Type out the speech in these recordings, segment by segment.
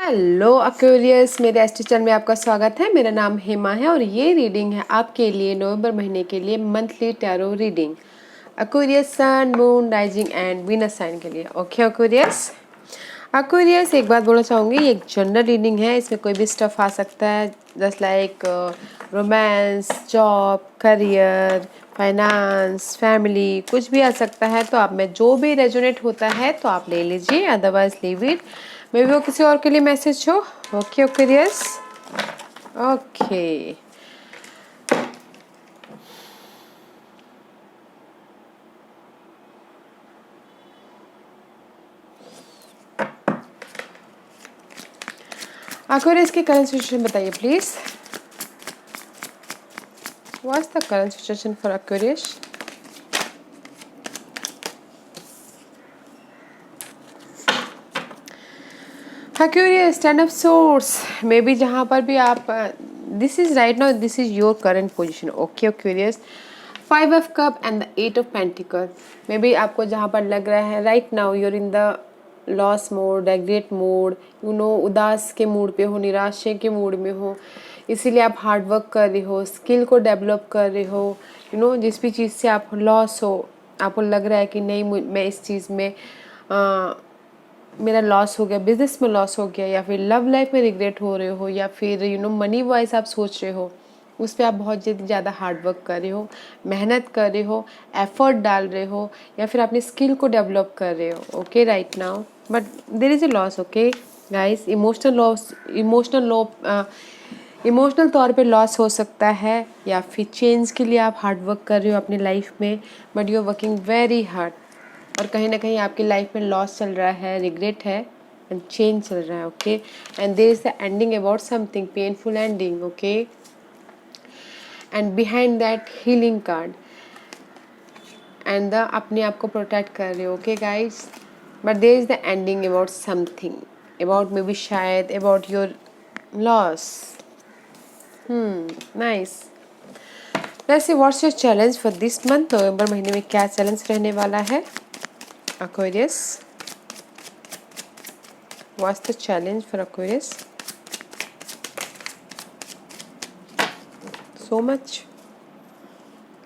Hello Aquarius, मेरे astro channel में आपका स्वागत है। मेरा नाम हेमा है और ये रीडिंग है आपके लिए नवंबर महीने के लिए monthly tarot reading Aquarius sun moon rising and Venus sign के लिए। ओके अक्वेरियस, अक्वेरियस एक बात बोलना चाहूँगी, ये एक जनरल रीडिंग है, इसमें कोई भी स्टफ आ सकता है, just like romance, job, career, finance, family, कुछ भी आ सकता है। तो आप में जो भी रेजोनेट होता है तो आप ले लीजिए, otherwise leave it. Maybe वो किसी और के लिए मैसेज हो। Okay Aquarius, okay. अक्वेरियस की करंट सिचुएशन बताइए please. What's the current situation for Aquarius? Aquarius, Ten of Swords, maybe जहाँ पर भी आप, this is right now, this is your current position. Okay Aquarius, five of cup and the eight of pentacle, maybe आपको जहाँ पर लग रहा है right now you're in the loss mode, regret mode, you know, उदास के mood पे हो, निराशे के मूड में हो, इसीलिए आप हार्ड वर्क कर रहे हो, स्किल को डेवलप कर रहे हो, यू नो, जिस भी चीज़ से आप लॉस हो, आपको लग रहा है कि नहीं मैं इस चीज़ में मेरा लॉस हो गया, बिजनेस में लॉस हो गया, या फिर लव लाइफ में रिग्रेट हो रहे हो, या फिर यू नो मनी वाइज आप सोच रहे हो, उस पर आप बहुत ज़्यादा हार्ड वर्क कर रहे हो, मेहनत कर रहे हो, एफर्ट डाल रहे हो, या फिर अपनी स्किल को डेवलप कर रहे हो। Okay right now, but there is a loss. Okay guys, emotional loss, emotional तौर पे लॉस हो सकता है, या फिर चेंज के लिए आप हार्ड वर्क कर रहे हो अपनी लाइफ में, but you are working very hard, और कहीं ना कहीं आपकी लाइफ में लॉस चल रहा है, रिग्रेट है एंड चेंज चल रहा है। Okay, and there is the ending about something, painful ending. Okay, and behind that healing card, and the अपने आप को प्रोटेक्ट कर रहे हो। Okay guys, but there is the ending about something, about maybe शायद about your loss. Nice. Let's see what's your challenge for this month. नवंबर महीने में क्या चैलेंज रहने वाला है Aquarius? What's the challenge for Aquarius? So much.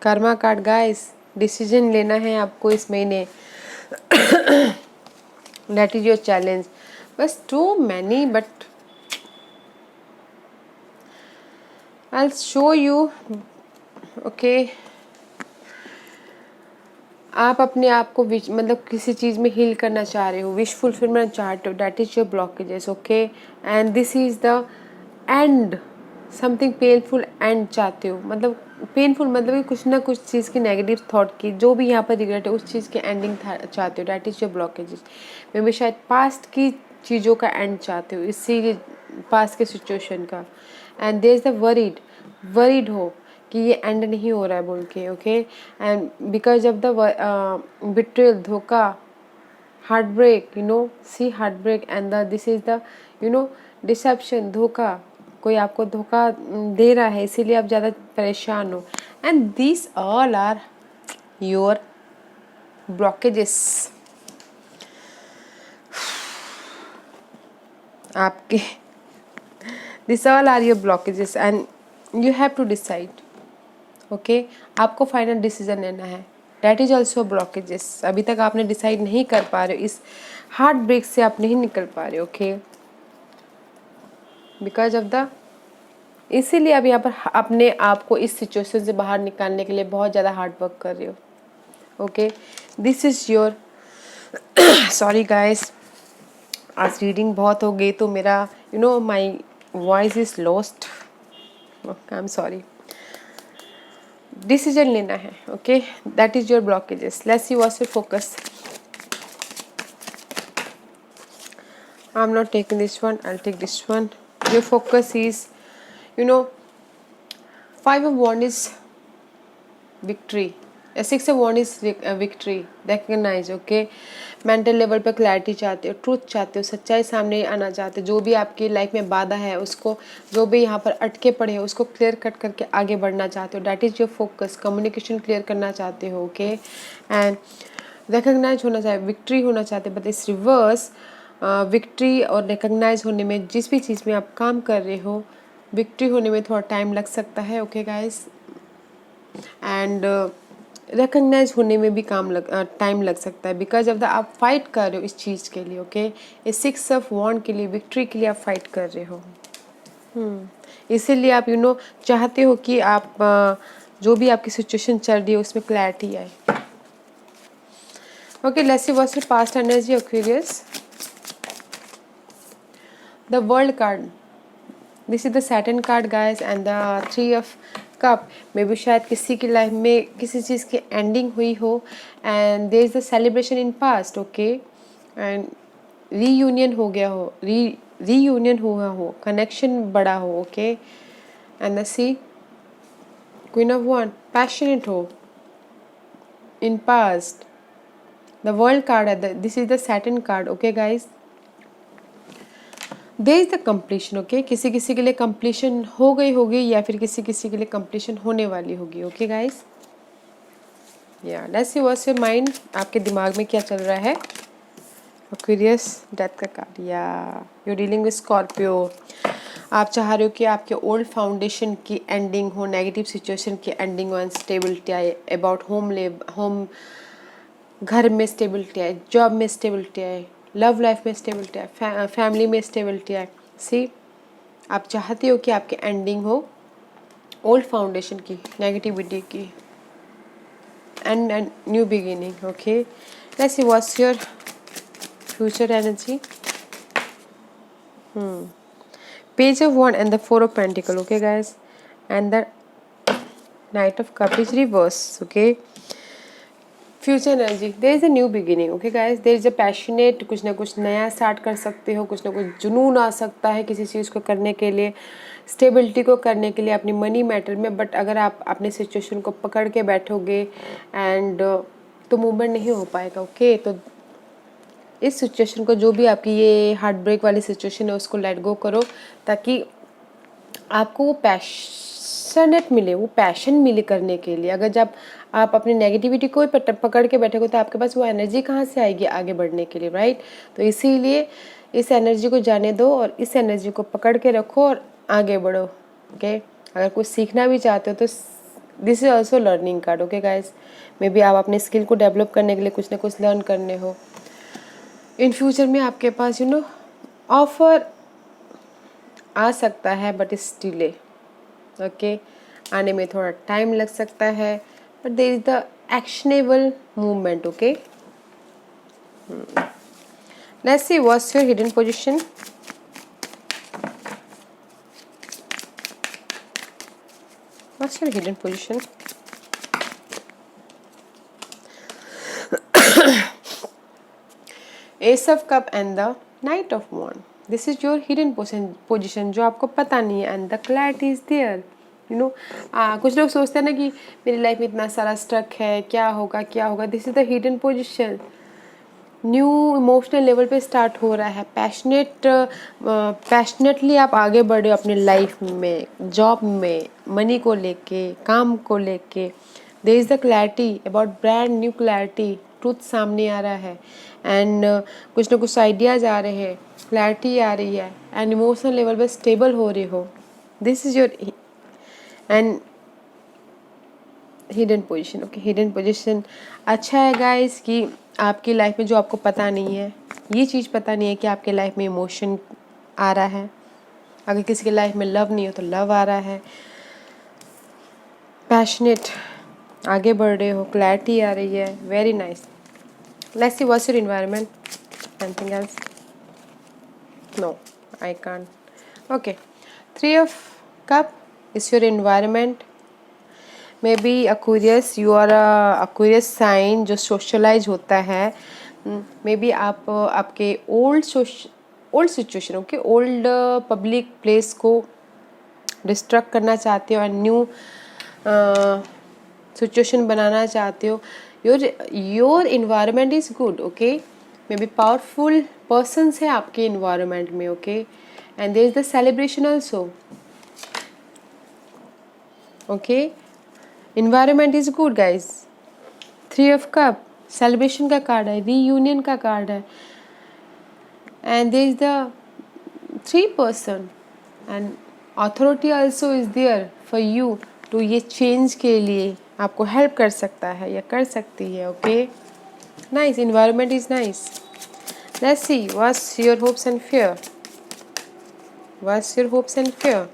Karma card guys, decision लेना है आपको इस महीने। That is your challenge. बस too many, but I'll show you. Okay. आप अपने आप को मतलब किसी चीज़ में हील करना चाह रहे हो, विश फुलफिलमेंट चाहते हो, that is your blockages. Okay, and this is the end, something painful and चाहते हो, मतलब पेनफुल मतलब कि कुछ ना कुछ चीज़ की नेगेटिव थॉट की, जो भी यहाँ पर रिग्रेट है, उस चीज़ की एंडिंग चाहते हो, that is your blockages. May be शायद पास्ट की चीज़ों का एंड चाहते हो, इसी पास्ट के सिचुएशन का, and there is the worried हो कि ये एंड नहीं हो रहा है बोल के। Okay, and because of the betrayal, धोखा, heart break, you know, see heart break, and this is the you know deception, धोखा, कोई आपको धोखा दे रहा है, इसीलिए आप ज़्यादा परेशान हो, and this all are your blockages. आपके this all are your blockages and you have to decide. Okay, आपको फाइनल डिसीजन लेना है, डैट इज ऑल्सो ब्लॉकेजेस। अभी तक आपने डिसाइड नहीं कर पा रहे हो, इस हार्ट ब्रेक से आप नहीं निकल पा रहे हो। ओके, बिकॉज ऑफ द, इसीलिए आप यहाँ पर अपने आप को इस सिचुएशन से बाहर निकालने के लिए बहुत ज़्यादा हार्ड वर्क कर रहे हो। Okay, this is your sorry guys, आज रीडिंग बहुत हो गई तो मेरा you know my voice is lost, I am sorry. Decision लेना है। Okay, that is your blockages. Let's see what's your focus. I am not taking this one, I will take this one. Your focus is, you know, five of wand is victory, six of wand is victory, recognise. Okay, mental level पर clarity चाहते हो, truth चाहते हो, सच्चाई सामने आना चाहते हो, जो भी आपकी लाइफ में बाधा है उसको, जो भी यहाँ पर अटके पड़े हैं उसको क्लियर कट करके आगे बढ़ना चाहते हो, that is your focus. Communication clear करना चाहते हो। ओके, एंड रिकग्नाइज होना चाहिए, विक्ट्री होना चाहते हो, बट इस रिवर्स विक्ट्री और रिकग्नाइज होने में, जिस भी चीज़ में आप काम कर रहे हो, विक्ट्री होने में थोड़ा टाइम लग सकता है, ओके गाइस। एंड रिकग्नाइज होने में भी टाइम लग सकता है, बिकॉज ऑफ द आप फाइट कर रहे हो इस चीज़ के लिए, ओके। इस 6 ऑफ वॉन्ड के लिए, विक्ट्री के लिए आप फाइट कर रहे हो। इसीलिए आप चाहते हो कि आप जो भी आपकी सिचुएशन चल रही है उसमें क्लैरिटी आए। Okay, let's see what's your past energy Aquarius. The world card, this is the Saturn card guys, and the 3 of cup. May be शायद किसी की लाइफ में किसी चीज़ की एंडिंग हुई हो, and there is the celebration in past, okay. And reunion हो गया हो, रीयूनियन हुआ हो, कनेक्शन बड़ा हो, okay. And the see queen of one, passionate हो in past. The world card है, this is the Saturn card, okay guys. There is the completion, okay. किसी किसी के लिए कंप्लीशन हो गई होगी, या फिर किसी किसी के लिए कंप्लीशन होने वाली होगी, ओके गाइज। या let's see what's your mind, आपके दिमाग में क्या चल रहा है। एक्वेरियस, डेथ का कार्ड, या यू डीलिंग विद स्कॉर्पियो। आप चाह रहे हो कि आपके ओल्ड फाउंडेशन की एंडिंग हो, नेगेटिव सिचुएशन की एंडिंग हो, अनस्टेबिलिटी आए, अबाउट होम घर में स्टेबिलिटी आए, जॉब में स्टेबिलिटी आए, लव लाइफ में स्टेबिलिटी आए, फैमिली में स्टेबिलिटी आए। सी, आप चाहते हो कि आपकी एंडिंग हो ओल्ड फाउंडेशन की, नेगेटिविटी की, and new beginning, okay. Let's see what's your future energy. Page of Wand and the 4 of Pentacle, okay guys, and the Knight of Cup is reverse, okay. Future energy, there is a new beginning, okay guys. There is a passionate, कुछ ना कुछ नया start कर सकते हो, कुछ ना कुछ जुनून आ सकता है किसी चीज़ को करने के लिए, स्टेबिलिटी को करने के लिए, अपनी मनी मैटर में। बट अगर आप अपने सिचुएशन को पकड़ के बैठोगे एंड तो मूवमेंट नहीं हो पाएगा, ओके। तो इस सिचुएशन को, जो भी आपकी ये हार्ट ब्रेक वाली सिचुएशन है, उसको लेट गो करो, ताकि आपको वो पैशनेट मिले, वो पैशन मिले करने के लिए। अगर जब आप अपनी नेगेटिविटी को पकड़ के बैठोगे तो आपके पास वो एनर्जी कहाँ से आएगी आगे बढ़ने के लिए, राइट। तो इसीलिए इस एनर्जी को जाने दो और इस एनर्जी को पकड़ के रखो और आगे बढ़ो, ओके। अगर कुछ सीखना भी चाहते हो तो this is also learning card, okay guys. May be आप अपने स्किल को डेवलप करने के लिए कुछ ना कुछ लर्न करने हो इन फ्यूचर में, आपके पास ऑफर आ सकता है, बट इट्स डिले, ओके। आने में थोड़ा टाइम लग सकता है, but there is the actionable movement, okay. Let's see what's your hidden position. What's your hidden position. Ace of cup and the knight of wand, this is your hidden position, जो आपको पता नहीं है, and the clarity is there, कुछ लोग सोचते हैं ना कि मेरी लाइफ में इतना सारा स्ट्रक है, क्या होगा क्या होगा। This is the hidden position, new emotional level पे स्टार्ट हो रहा है। पैशनेटली आप आगे बढ़े हो अपनी लाइफ में, जॉब में, मनी को लेके, काम को लेके। There is the clarity about brand new clarity, truth सामने आ रहा है, एंड कुछ ना कुछ आइडियाज आ रहे हैं, क्लैरिटी आ रही है, एंड इमोशनल लेवल पे स्टेबल हो रहे हो। This is your and hidden position, okay. Hidden position अच्छा है गाइस, कि आपकी लाइफ में जो आपको पता नहीं है, ये चीज़ पता नहीं है कि आपके लाइफ में इमोशन आ रहा है। अगर किसी की लाइफ में लव नहीं हो तो लव आ रहा है, पैशनेट आगे बढ़ रहे हो, क्लैरिटी आ रही है, very nice. Let's see what's your environment, anything else, no I can't, okay. 3 of cup is your environment. Maybe Aquarius, you are Aquarius sign जो सोशलाइज होता है। मे बी आप आपके old situation, okay, old public place को destruct करना चाहते हो, and new situation बनाना चाहते हो। Your environment is good, okay. Maybe powerful persons है आपके इन्वायरमेंट में, okay, and there is the celebration also, okay. Environment is good guys. 3 of cup celebration का कार्ड है, रीयूनियन का कार्ड है, and there is the three person and authority also is there for you, तो ये change के लिए आपको help कर सकता है या कर सकती है. Okay, nice, environment is nice. Let's see what's your hopes and fear. What's your hopes and fear.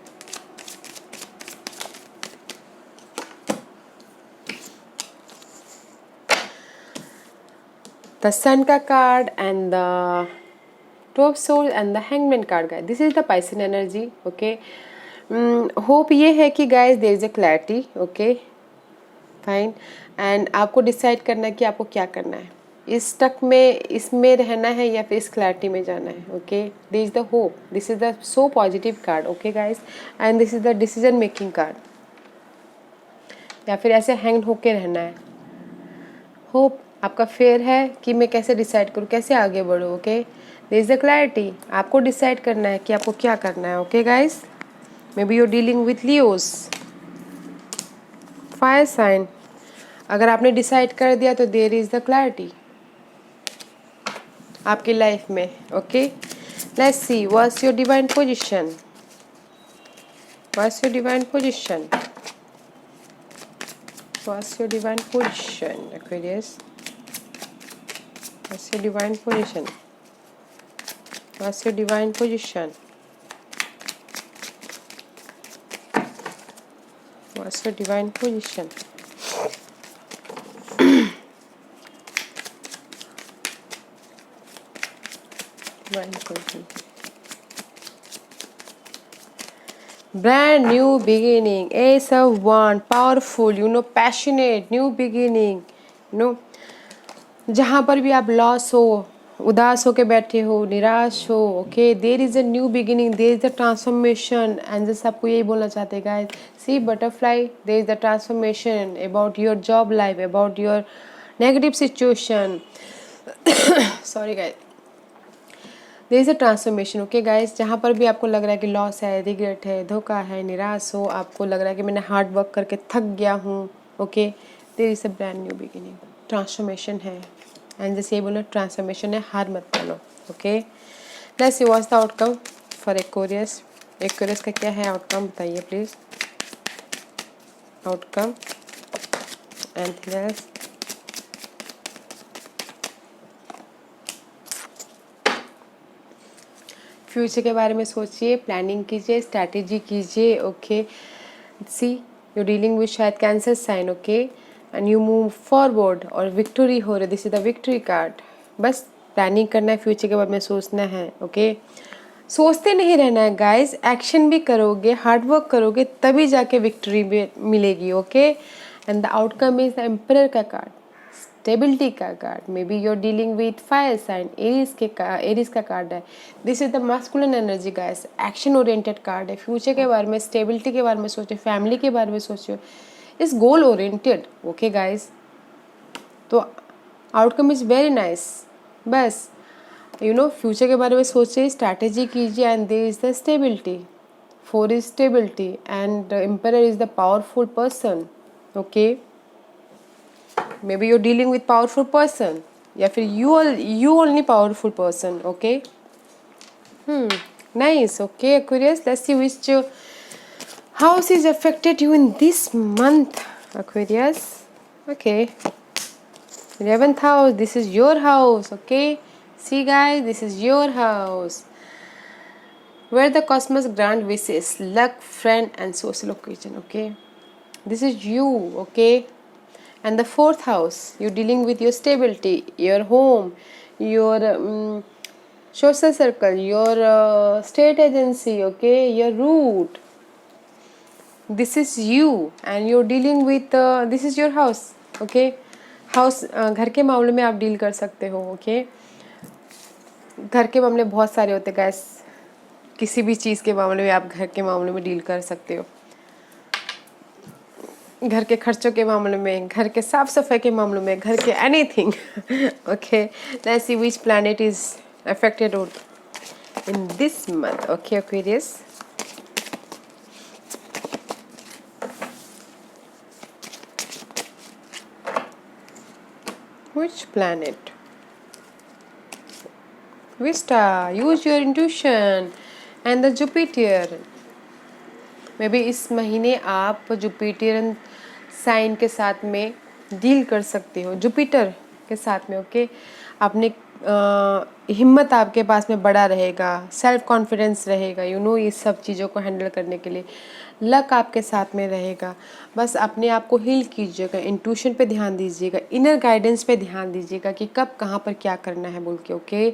The sun का card and the two of soul and the hangman card. Guys this is the Piscean energy. Okay, hope ये है कि guys there is a clarity. Okay fine, and आपको decide करना है कि आपको क्या करना है. इस टक में इसमें रहना है या फिर इस क्लैरिटी में जाना है. Okay, this is the hope. This is the so positive card. Okay guys, and this is the decision making card. या फिर ऐसे हैंग होके रहना है. होप आपका फेयर है कि मैं कैसे डिसाइड करूँ, कैसे आगे बढ़ूँ. Okay, there is the clarity. आपको डिसाइड करना है कि आपको क्या करना है. Okay guys, maybe you are dealing with Leos, fire sign. अगर आपने डिसाइड कर दिया तो देयर इज द क्लैरिटी आपकी लाइफ में. Okay, let's see what's your divine position. What's your divine position. What's your divine position Aquarius. What's your divine position? What's your divine position? What's your divine position? Divine position. Brand new beginning. Ace of Wands. Powerful. Passionate. New beginning. जहाँ पर भी आप loss हो, उदास होके बैठे हो, निराश हो. Okay, there is a new beginning, there is the transformation. And just आपको यही बोलना चाहते हैं guys, see butterfly, there is the transformation about your job life, about your negative situation. Sorry guys, there is a transformation. Okay guys, जहाँ पर भी आपको लग रहा है कि लॉस है, रिग्रेट है, धोखा है, निराश हो, आपको लग रहा है कि मैंने हार्ड वर्क करके थक गया हूँ. Okay, there is a brand new beginning. Transformation है. एंड जैसे ये बोलो ट्रांसफॉर्मेशन है, हार मत मानो. Okay, let's see what's the outcome for Aquarius. Aquarius का क्या है आउटकम, बताइए please. Outcome and else. Future के बारे में सोचिए, प्लानिंग कीजिए, स्ट्रैटेजी कीजिए. Okay, see you dealing with शायद cancer sign. Okay, and you move forward और विक्ट्री हो रही. This is the victory card. बस प्लानिंग करना है, फ्यूचर के बारे में सोचना है. ओके, सोचते नहीं रहना है गाइस, एक्शन भी करोगे, हार्डवर्क करोगे, तभी जाके विक्ट्री मिलेगी. Okay, and the outcome is the emperor का कार्ड, स्टेबिलिटी का card. Maybe your dealing with fire sign, Aries का कार्ड है. This is the masculine energy guys, action oriented card है. फ्यूचर के बारे में, स्टेबिलिटी के बारे में सोचो, फैमिली के बारे में सोचो, is goal oriented. Okay guys, तो आउटकम इज वेरी नाइस. बस फ्यूचर के बारे में सोचिए, स्ट्रैटेजी कीजिए. And there is the stability. 4 is stability and emperor is the powerful person. Okay, maybe you dealing with powerful person या फिर you only powerful person. Okay, nice. Okay Aquarius, let's see which house is affected you in this month, Aquarius. Okay, 11th house, this is your house. Okay, see guys, this is your house where the cosmos grant wishes, luck, friend and social occasion. Okay, this is you. Okay, and the 4th house, you're dealing with your stability, your home, your social circle, your state agency. Okay, your root. This is you and you're dealing with this is your house. Okay, house घर के मामले में आप deal कर सकते हो. Okay, घर के मामले बहुत सारे होते हैं गैस, किसी भी चीज़ के मामले में आप घर के मामले में डील कर सकते हो. घर के खर्चों के मामले में, घर के साफ सफाई के मामलों में, घर के anything. Okay, let's see which planet is affected in this month. Okay Aquarius, which planet? Vista, use your intuition. And the Jupiter. May be इस महीने आप जुपिटर साइन के साथ में डील कर सकते हो, जुपिटर के साथ में। ओके, अपने हिम्मत आपके पास में बड़ा रहेगा, सेल्फ कॉन्फिडेंस रहेगा, यू नो, ये सब चीज़ों को हैंडल करने के लिए लक आपके साथ में रहेगा। बस अपने आप को हील कीजिएगा, इंट्यूशन पे ध्यान दीजिएगा, इनर गाइडेंस पे ध्यान दीजिएगा कि कब कहाँ पर क्या करना है बोल के। ओके,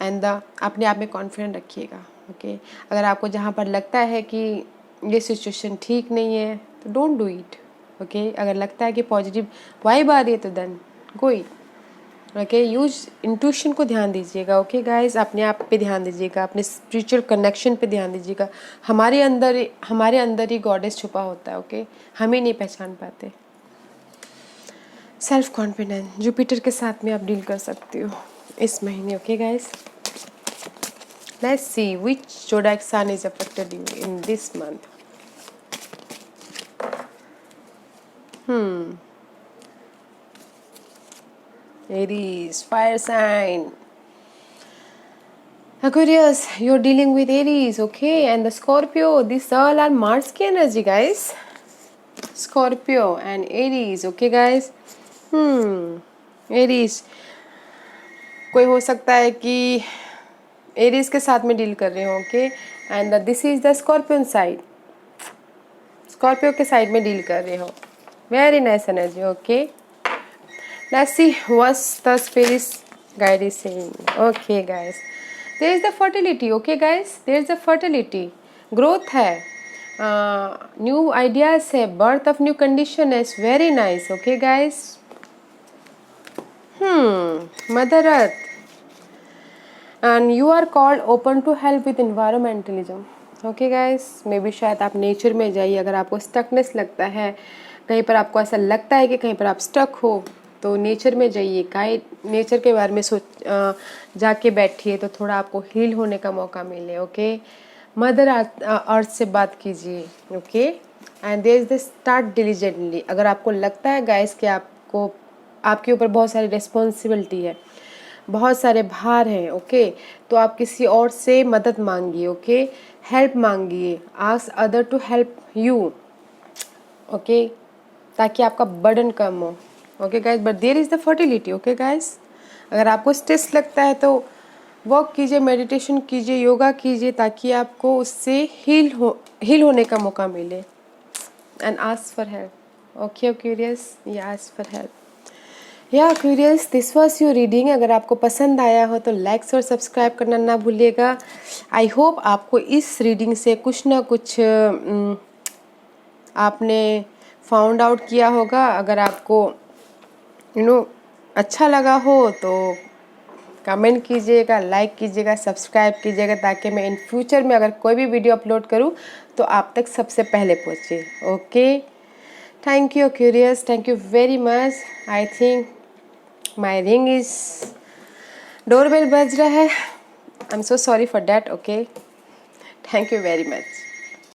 एंड अपने आप में कॉन्फिडेंट रखिएगा। ओके, अगर आपको जहाँ पर लगता है कि ये सिचुएशन ठीक नहीं है तो डोंट डू इट। ओके, अगर लगता है कि पॉजिटिव वाइब आ रही है तो then go it. Okay, use intuition को ध्यान दीजिएगा। ओके गाइस, अपने आप पे ध्यान दीजिएगा, अपने स्पिरिचुअल कनेक्शन पे ध्यान दीजिएगा। हमारे अंदर ही गॉडेस छुपा होता है। ओके, हम ही नहीं पहचान पाते। सेल्फ कॉन्फिडेंस जुपिटर के साथ में आप डील कर सकते हो इस महीने। Okay guys, let's see which zodiac sign is affected you in this month. Aries, fire sign. Aquarius, you're dealing with Aries, okay? And the Scorpio, these all are Mars की energy, guys. Scorpio and Aries, okay guys? Aries, कोई हो सकता है कि Aries के साथ में deal कर रहे हो। Okay, and this is the scorpion side, Scorpio के साइड में डील कर रहे हो। Very nice energy. Okay, let's see what's the spirit guide is saying. Okay guys, there is the fertility. Okay guys, there is the fertility, growth है, new ideas है, birth of new condition है। Very nice. Okay guys, mother earth and you are called open to help with environmentalism. Okay guys, maybe शायद आप nature में जाइए। अगर आपको stuckness लगता है, कहीं पर आपको ऐसा लगता है कि कहीं पर आप स्टक हो, तो नेचर में जाइए, गाइड नेचर के बारे में जाके बैठिए तो थोड़ा आपको हील होने का मौका मिले। ओके, मदर अर्थ से बात कीजिए। Okay, and there is the start diligently. अगर आपको लगता है गाइस कि आपके ऊपर बहुत सारी रिस्पॉन्सिबिलिटी है, बहुत सारे भार हैं, ओके, तो आप किसी और से मदद मांगिए। ओके, हेल्प मांगिए, ask other to help you. Okay, ताकि आपका बर्डन कम हो। Okay guys, but there is the fertility. Okay guys, अगर आपको स्ट्रेस लगता है तो वर्क कीजिए, मेडिटेशन कीजिए, योगा कीजिए, ताकि आपको उससे हील होने का मौका मिले। And ask for help. Okay curious, या आस्क फॉर हेल्प। या curious, this was your reading. अगर आपको पसंद आया हो तो लाइक्स और सब्सक्राइब करना ना भूलिएगा। आई होप आपको इस रीडिंग से कुछ ना कुछ आपने फाउंड आउट किया होगा। अगर आपको अच्छा लगा हो तो कमेंट कीजिएगा, लाइक कीजिएगा, सब्सक्राइब कीजिएगा, ताकि मैं इन फ्यूचर में अगर कोई भी वीडियो अपलोड करूं तो आप तक सबसे पहले पहुंचे। Okay, thank you curious, thank you very much. I think my ring is doorbell बज रहा है। I am so sorry for that. Okay, thank you very much.